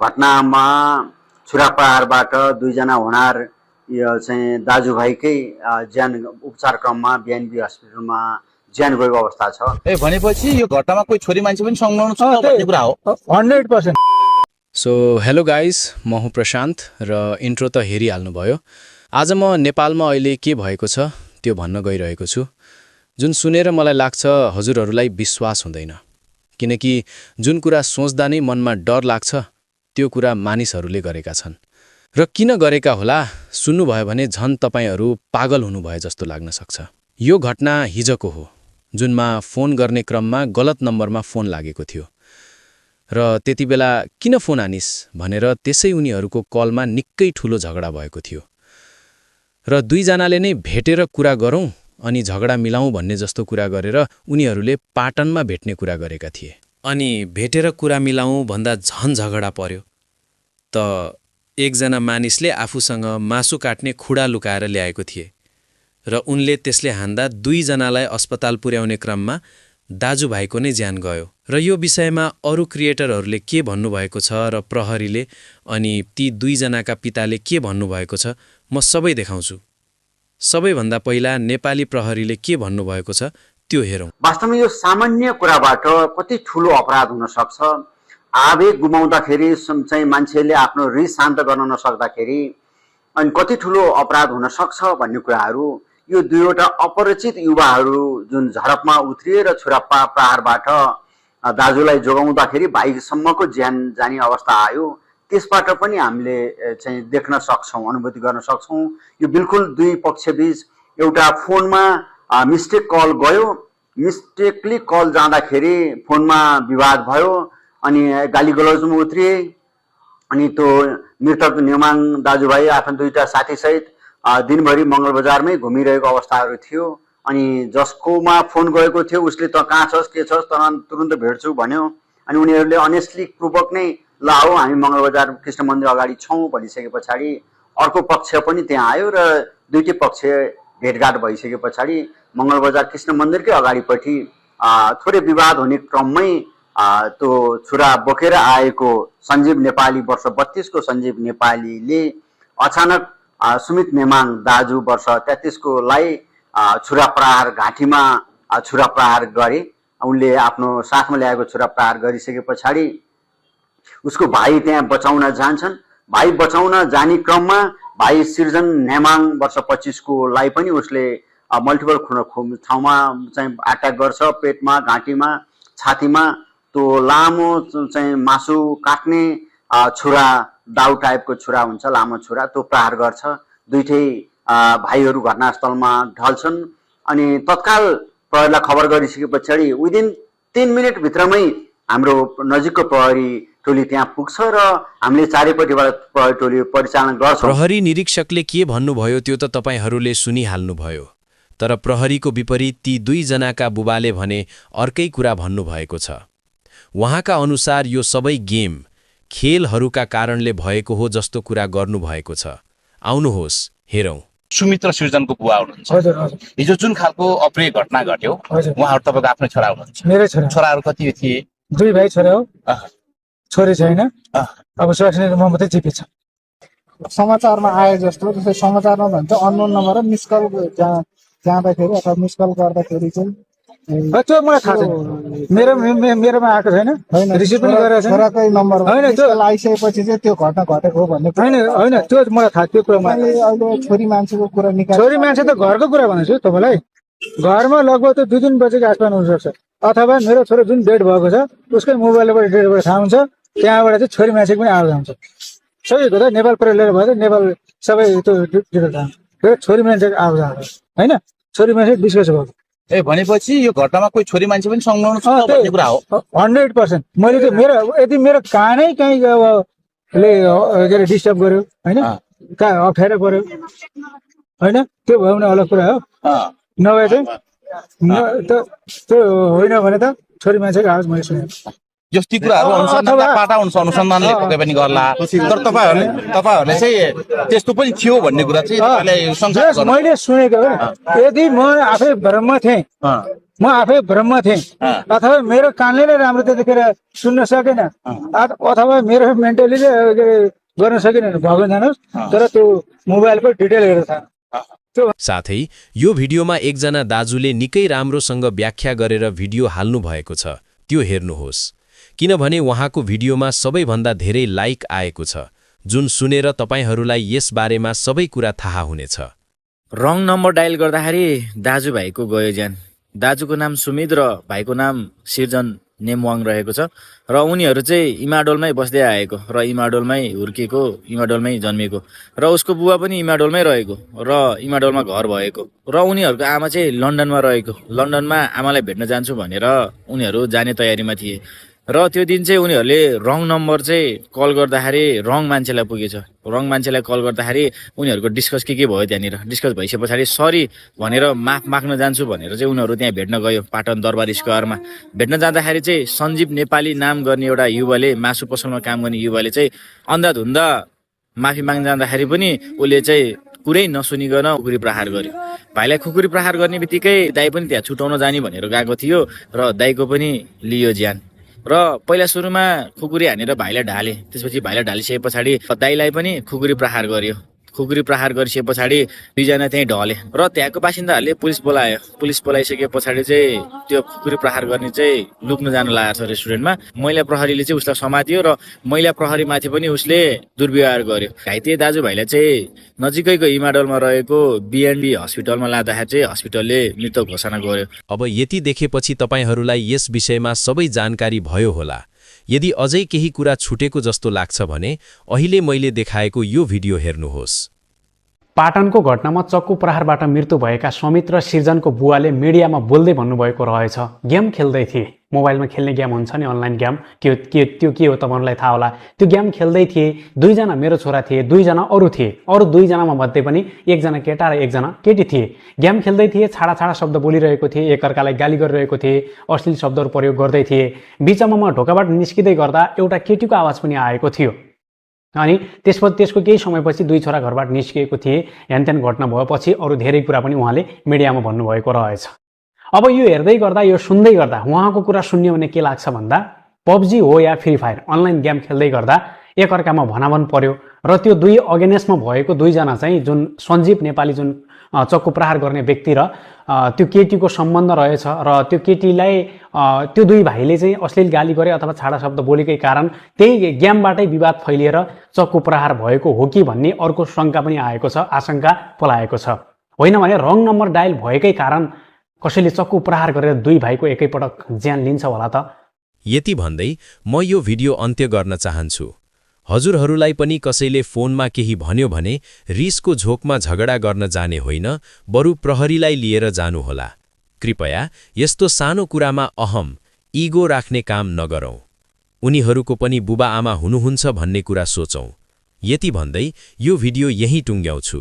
घटनामा छुरा प्रहारबाट दुईजना होनार यो चाहिँ दाजुभाइकै ज्यान उपचार क्रममा बिएनबी हस्पिटलमा ज्यान गएको अवस्था छ। भनेपछि यो घटनामा कोही छोरी मान्छे पनि संलग्न छ भन्ने कुरा हो 100%। सो हेलो गाइज, म हुँ प्रशान्त र इन्ट्रो त हेरिहाल्नुभयो। आज म नेपालमा अहिले के भएको छ त्यो भन्न गइरहेको छु, जुन सुनेर मलाई लाग्छ हजुरहरूलाई विश्वास हुँदैन। किनकि जुन कुरा सोच्दा नै मनमा डर लाग्छ त्यो कुरा मानिसहरूले गरेका छन्। र किन गरेका होला सुन्नुभयो भने झन् तपाईहरू पागल हुनुभयो जस्तो लाग्न सक्छ। यो घटना हिजोको हो, जुनमा फोन गर्ने क्रममा गलत नम्बरमा फोन लागेको थियो र त्यति बेला किन फोन आनिस् भनेर त्यसै उनीहरूको कलमा निकै ठुलो झगडा भएको थियो र दुईजनाले नै भेटेर कुरा गरौँ अनि झगडा मिलाउँ भन्ने जस्तो कुरा गरेर उनीहरूले पाटनमा भेट्ने कुरा गरेका थिए। अनि भेटेर कुरा मिलाउँ भन्दा झन् झगडा पर्यो त एकजना मानिसले आफूसँग मासु काट्ने खुडा लुकाएर ल्याएको थिए र उनले त्यसले हान्दा दुईजनालाई अस्पताल पुर्याउने क्रममा दाजुभाइको नै ज्यान गयो। र यो विषयमा अरू क्रिएटरहरूले के भन्नुभएको छ र प्रहरीले अनि ती दुईजनाका पिताले के भन्नुभएको छ म सबै देखाउँछु। सबैभन्दा पहिला नेपाली प्रहरीले के भन्नुभएको छ त्यो हेरौँ। वास्तवमा यो सामान्य कुराबाट कति ठुलो अपराध हुन सक्छ। आवेग गुमाउँदाखेरि चाहिँ मान्छेले आफ्नो रिस शान्त गर्न नसक्दाखेरि अनि कति ठुलो अपराध हुन सक्छ भन्ने कुराहरू यो दुईवटा अपरिचित युवाहरू जुन झडपमा उत्रिए र छुराप्पा प्रहारबाट दाजुलाई जोगाउँदाखेरि भाइसम्मको ज्यान जाने अवस्था आयो, त्यसबाट पनि हामीले चाहिँ देख्न सक्छौँ, अनुभूति गर्न सक्छौँ। यो बिल्कुल दुई पक्षबीच एउटा फोनमा मिस्टेक कल गयो, मिस्टेकली कल जाँदाखेरि फोनमा विवाद भयो अनि गाली गलौजमा उत्रिए अनि त्यो मृतक नेमाङ दाजुभाइ आफ्नो दुईटा साथीसहित दिनभरि मङ्गलबजारमै घुमिरहेको अवस्थाहरू थियो। अनि जसकोमा फोन गएको थियो उसले त कहाँ छस् के छस् तुरन्त भेट्छु भन्यो अनि उनीहरूले अनेस्टली पूर्वक नै ल आओ हामी मङ्गलबजार कृष्ण मन्दिर अगाडि छौँ भनिसके पछाडि अर्को पक्ष पनि त्यहाँ आयो र दुईटै पक्ष भेटघाट भइसके पछाडि मङ्गलबजार कृष्ण मन्दिरकै अगाडिपट्टि थोरै विवाद हुने क्रममै त्यो छुरा बोकेर आएको सञ्जीव नेपाली वर्ष 32 को सञ्जीव नेपालीले अचानक सुमित नेमाङ दाजु वर्ष 33 को लाई छुरा प्रहार घाँटीमा छुरा प्रहार गरे। उनले आफ्नो साथमा ल्याएको छुरा प्रहार गरिसके पछाडि उसको भाइ त्यहाँ बचाउन जान्छन्। भाइ बचाउन जाने क्रममा भाइ सिर्जन नेमाङ वर्ष 25 को लाई पनि उसले मल्टिपल ठाउँमा चाहिँ अट्याक गर्छ, पेटमा, घाँटीमा, छातीमा। त्यो लामो चाहिँ मासु काट्ने छुरा, दाउ टाइपको छुरा हुन्छ, लामो छुरा, त्यो प्रहार गर्छ। दुईटै भाइहरू घटनास्थलमा ढल्छन् अनि तत्काल प्रहरीलाई खबर गरिसके पछाडि विदिन 3 मिनट भित्रमै हाम्रो नजिकको प्रहरी टोली त्यहाँ पुग्छ र हामीले चारैपट्टिबाट प्रहरी टोली परिचालन गर्छौँ। प्रहरी निरीक्षकले के भन्नुभयो त्यो त तपाईहरूले सुनिहाल्नुभयो, तर प्रहरीको विपरीत ती दुईजनाका बुबाले भने अर्कै कुरा भन्नुभएको छ। उहाँका अनुसार यो सबै गेम खेलहरूका कारणले भएको हो जस्तो कुरा गर्नुभएको छ। आउनुहोस् हेरौँ। सुमित र सृजनको बुवा हुनुहुन्छ। हजुर हजुर। हिजो जुन खालको अप्रिय घटना घट्यो उहाँहरू तपाईँको आफ्नै छोरा हुनुहुन्छ। मेरै छोरा। छोराहरू कति थिए? दुई भाइ छोरा हो, छोरी छैन। अब सुरक्षित म मात्रै जिपी छ। समाचारमा आए जस्तो, जस्तै समाचारमा भन्छ अननोन नम्बर मिस कल जाँदाखेरि अथवा मिस कल गर्दाखेरि चाहिँ त्यो मलाई थाहा छैन, मेरोमा आएको छैन, रिसिभ पनि गरेको छैन। छोराकै नम्बर होइन, त्यो आइसकेपछि चाहिँ त्यो घटना घटेको हो भन्ने होइन त्यो मलाई थाहा। त्यो कुरा अहिले छोरी मान्छेको कुरा निकाल्छ। छोरी मान्छे त घरको कुरा भनेको छु तपाईँलाई। घरमा लगभग त 2-3 बजेको आसपास हुनसक्छ, अथवा मेरो छोरो जुन डेड भएको छ उसकै मोबाइलबाट डेडबाट थाहा हुन्छ, त्यहाँबाट चाहिँ छोरी मान्छेको पनि आवाज आउँछ। सबैको त नेपाल प्रहरीले भयो, नेपाल सबै त्यो डिटेल थाहा हुन्छ। छोरी मान्छेको आवाज आउँछ होइन, छोरी मान्छे डिस्कस भएको। भनेपछि यो घटनामा कोही छोरी मान्छे पनि संलग्न छ भन्ने कुरा हो 100%। मैले त मेरो कानै कहीँ के अरे डिस्टर्ब गर्यो होइन, कहाँ अप्ठ्यारो पर्यो होइन, त्यो भयो भने अलग कुरा हो। नभए चाहिँ त्यो होइन भने त छोरी मान्छेको आवाज मैले सुनेँ। जस्ती कुराहरू अनुसन्धानले पक्कै पनि गर्ला, तर तपाईँहरूले चाहिँ त्यस्तो पनि थियो भन्ने कुरा चाहिँ मैले सुनेको हो। यदि म आफै भ्रममा थिएँ म आफै ब्रह्म थिएँ अथवा मेरो कानले नै राम्रो त्यतिखेर सुन्न सकेन अथवा मेरो मेन्टलीले गर्न सकेन भगवान जानुहोस् तर त्यो मोबाइलको डिटेल हेरेर छ। साथै यो भिडियोमा एकजना दाजुले निकै राम्रोसँग व्याख्या गरेर भिडियो हाल्नु भएको छ, त्यो हेर्नुहोस् किनभने उहाँको भिडियोमा सबैभन्दा धेरै लाइक आएको छ, जुन सुनेर तपाईहरूलाई यस बारेमा सबै कुरा थाहा हुनेछ। रङ नम्बर डायल गर्दाखेरि दाजुभाइको गयो ज्यान। दाजुको नाम सुमित र भाइको नाम सिर्जन नेमवाङ रहेको छ र उनीहरू चाहिँ इमाडोलमै बस्दै आएको र इमाडोलमै हुर्केको, इमाडोलमै जन्मेको र उसको बुवा पनि इमाडोलमै रहेको र इमाडोलमा घर भएको र उनीहरूको आमा चाहिँ लन्डनमा रहेको। लन्डनमा आमालाई भेट्न जान्छु भनेर उनीहरू जाने तयारीमा थिए र त्यो दिन चाहिँ उनीहरूले रङ नम्बर चाहिँ कल गर्दाखेरि रङ मान्छेलाई पुगेछ। रङ मान्छेलाई कल गर्दाखेरि उनीहरूको डिस्कस के भयो त्यहाँनिर। डिस्कस भइसके पछाडि सरी भनेर माफ माग्न जान्छु भनेर चाहिँ उनीहरू त्यहाँ भेट्न गयो पाटन दरबार स्क्वायरमा। भेट्न जाँदाखेरि चाहिँ सञ्जीव नेपाली नाम गर्ने एउटा युवाले, मासु पसलमा काम गर्ने युवाले चाहिँ अन्धाधुन्दा माफी माग्न जाँदाखेरि पनि उसले चाहिँ कुरै नसुनिकन खुकुरी प्रहार गर्यो। भाइलाई खुकुरी प्रहार गर्ने बित्तिकै दाइ पनि त्यहाँ छुटाउन जाने भनेर गएको थियो र दाइको पनि लियो ज्यान। र पहिला सुरुमा खुकुरी हानेर भाइलाई ढाले, त्यसपछि भाइलाई ढालिसके पछाडि दाइलाई पनि खुकुरी प्रहार गर्यो। खुकुरी प्रहार गरिसके पछाडि दुईजना त्यहीँ ढले र त्यहाँको बासिन्दाहरूले पुलिस बोलायो। पुलिस बोलाइसके पछाडि चाहिँ त्यो खुकुरी प्रहार गर्ने चाहिँ लुक्न जान लागेको छ रेस्टुरेन्टमा। महिला प्रहरीले चाहिँ उसलाई समातियो र महिला प्रहरीमाथि पनि उसले दुर्व्यवहार गर्यो। घाइते दाजुभाइलाई चाहिँ नजिकैको इमाडोलमा रहेको बिएनबी हस्पिटलमा लाँदाखेरि चाहिँ हस्पिटलले मृत घोषणा गर्यो। अब यति देखेपछि तपाईहरूलाई यस विषयमा सबै जानकारी भयो होला। यदि अझै केही कुरा छुटेको जस्तो लाग्छ भने अहिले मैले देखाएको यो भिडियो हेर्नुहोस्। पाटनको घटनामा चक्कु प्रहारबाट मृत्यु भएका समित र सिर्जनको बुवाले मिडियामा बोल्दै भन्नुभएको रहेछ, गेम खेल्दै थिए, मोबाइलमा खेल्ने गेम हुन्छ नि अनलाइन गेम, त्यो के हो तपाईँहरूलाई थाहा होला। त्यो गेम खेल्दै थिए, दुईजना मेरो छोरा थिए, दुईजना अरू थिए, अरू दुईजनामा मध्ये पनि एकजना केटा र एकजना केटी थिए। गेम खेल्दै थिए, छाडा शब्द बोलिरहेको थिए, एकअर्कालाई गाली गरिरहेको थिए, अश्लील शब्दहरू प्रयोग गर्दै थिए। बिचमा म ढोकाबाट निस्किँदै गर्दा एउटा केटीको आवाज पनि आएको थियो अनि त्यसको केही समयपछि दुई छोरा घरबाट निस्किएको थिए। ह्यानत्यान घटना भएपछि अरू धेरै कुरा पनि उहाँले मिडियामा भन्नुभएको रहेछ। अब यो हेर्दै गर्दा, यो सुन्दै गर्दा उहाँको कुरा सुन्यो भने के लाग्छ भन्दा पबजी हो या फ्री फायर, अनलाइन गेम खेल्दै गर्दा एकअर्कामा भनाभन पर्यो र त्यो दुई अगेनेस्टमा भएको दुईजना चाहिँ जुन सञ्जीव नेपाली जुन चक्कु प्रहार गर्ने व्यक्ति र त्यो केटीको सम्बन्ध रहेछ र त्यो केटीलाई त्यो दुई भाइले चाहिँ अश्लील गाली गरे अथवा छाडा शब्द बोलेकै कारण त्यही गेमबाटै विवाद फैलिएर चक्कु प्रहार भएको हो कि भन्ने अर्को शङ्का पनि आएको छ, आशंका पलाएको छ। होइन भने रङ नम्बर डायल भएकै कारण कसैले चक्कु प्रहार गरेर दुई भाइको एकैपटक ज्यान लिन्छ होला त। यति भन्दै म यो भिडियो अन्त्य गर्न चाहन्छु। हजुरहरूलाई पनि कसैले फोनमा केही भन्यो भने रिसको झोकमा झगडा गर्न जाने होइन, बरु प्रहरीलाई लिएर जानुहोला। कृपया यस्तो सानो कुरामा अहम, इगो राख्ने काम नगरौँ। उनीहरूको पनि बुबा आमा हुनुहुन्छ भन्ने कुरा सोचौँ। यति भन्दै यो भिडियो यहीँ टुङ्ग्याउँछु।